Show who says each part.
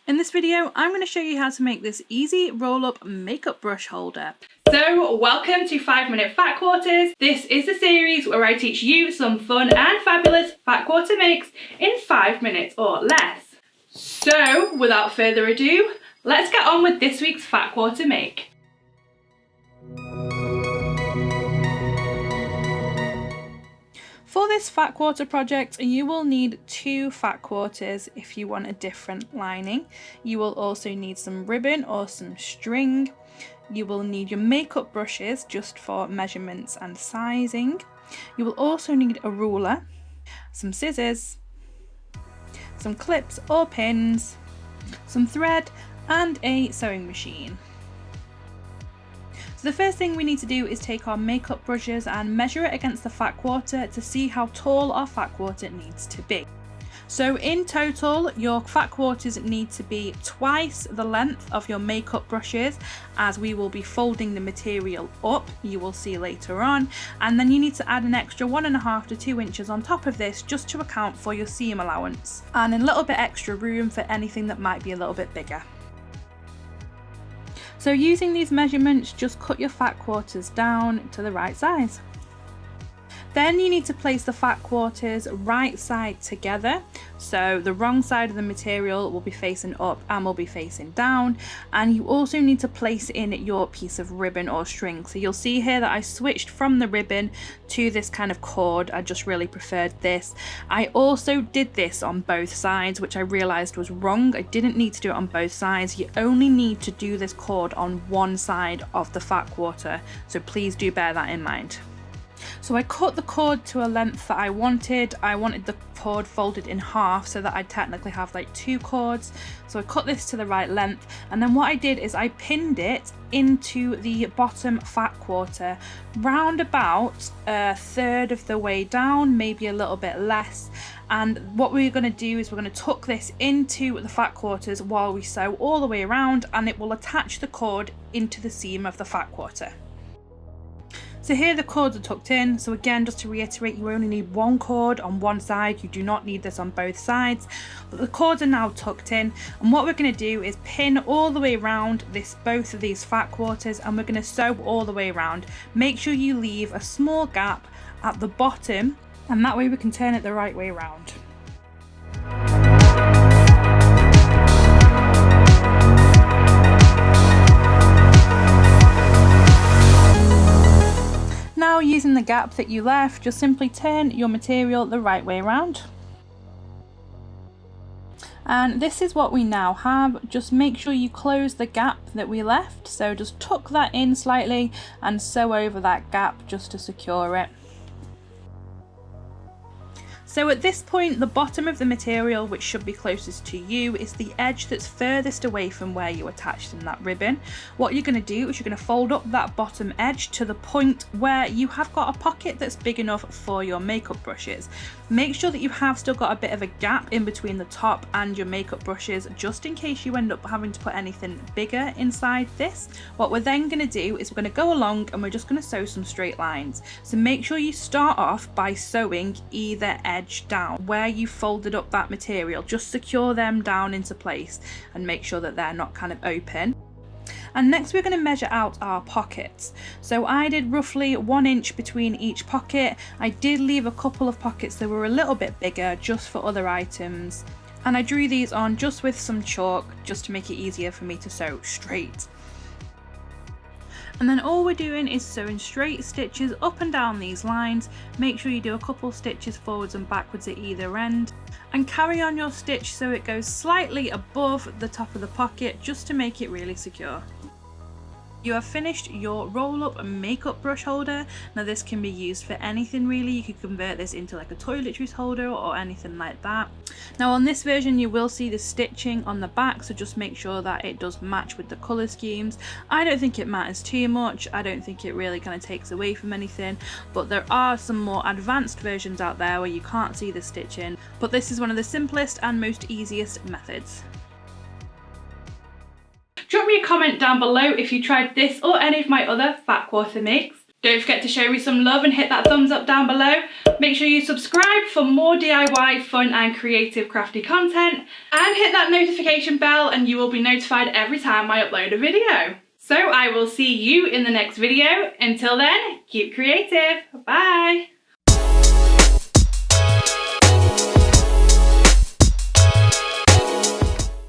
Speaker 1: In this video, I'm going to show you how to make this easy roll-up makeup brush holder.
Speaker 2: So welcome to 5 Minute Fat Quarters. This is a series where I teach you some fun and fabulous fat quarter makes in 5 minutes or less. So without further ado, let's get on with this week's fat quarter make.
Speaker 1: For this fat quarter project, you will need 2 fat quarters if you want a different lining. You will also need some ribbon or some string. You will need your makeup brushes just for measurements and sizing. You will also need a ruler, some scissors, some clips or pins, some thread and a sewing machine. So the first thing we need to do is take our makeup brushes and measure it against the fat quarter to see how tall our fat quarter needs to be. So in total, your fat quarters need to be twice the length of your makeup brushes, as we will be folding the material up, you will see later on, and then you need to add an extra 1.5 to 2 inches on top of this just to account for your seam allowance and a little bit extra room for anything that might be a little bit bigger. So using these measurements, just cut your fat quarters down to the right size. Then you need to place the fat quarters right side together. So the wrong side of the material will be facing up and will be facing down. And you also need to place in your piece of ribbon or string. So you'll see here that I switched from the ribbon to this kind of cord. I just really preferred this. I also did this on both sides, which I realized was wrong. I didn't need to do it on both sides. You only need to do this cord on one side of the fat quarter. So please do bear that in mind. So I cut the cord to a length that I wanted. I wanted the cord folded in half so that I technically have like 2 cords. So I cut this to the right length, and then what I did is I pinned it into the bottom fat quarter round about 1/3 of the way down, maybe a little bit less. And what we're going to do is we're going to tuck this into the fat quarters while we sew all the way around, and it will attach the cord into the seam of the fat quarter. So here the cords are tucked in. So again, just to reiterate, you only need 1 cord on one side. You do not need this on both sides. But the cords are now tucked in. And what we're going to do is pin all the way around both of these fat quarters, and we're going to sew all the way around. Make sure you leave a small gap at the bottom, and that way we can turn it the right way around. Now, using the gap that you left, just simply turn your material the right way around. And this is what we now have. Just make sure you close the gap that we left. So just tuck that in slightly and sew over that gap just to secure it. So at this point, the bottom of the material, which should be closest to you, is the edge that's furthest away from where you attached in that ribbon. What you're going to do is you're going to fold up that bottom edge to the point where you have got a pocket that's big enough for your makeup brushes. Make sure that you have still got a bit of a gap in between the top and your makeup brushes, just in case you end up having to put anything bigger inside this. What we're then going to do is we're going to go along and we're just going to sew some straight lines. So make sure you start off by sewing either edge down where you folded up that material. Just secure them down into place and make sure that they're not kind of open. And next we're going to measure out our pockets. So I did roughly 1 inch between each pocket. I did leave a couple of pockets that were a little bit bigger just for other items, and I drew these on just with some chalk just to make it easier for me to sew straight. And then all we're doing is sewing straight stitches up and down these lines. Make sure you do a couple stitches forwards and backwards at either end, and carry on your stitch so it goes slightly above the top of the pocket just to make it really secure. You have finished your roll-up makeup brush holder. Now this can be used for anything really. You could convert this into like a toiletries holder or anything like that. Now on this version you will see the stitching on the back, so just make sure that it does match with the colour schemes. I don't think it matters too much. I don't think it really kind of takes away from anything, but there are some more advanced versions out there where you can't see the stitching, but this is one of the simplest and most easiest methods.
Speaker 2: Drop me a comment down below if you tried this or any of my other fat quarter makes. Don't forget to show me some love and hit that thumbs up down below. Make sure you subscribe for more DIY, fun and creative crafty content, and hit that notification bell and you will be notified every time I upload a video. So I will see you in the next video. Until then, keep creative. Bye.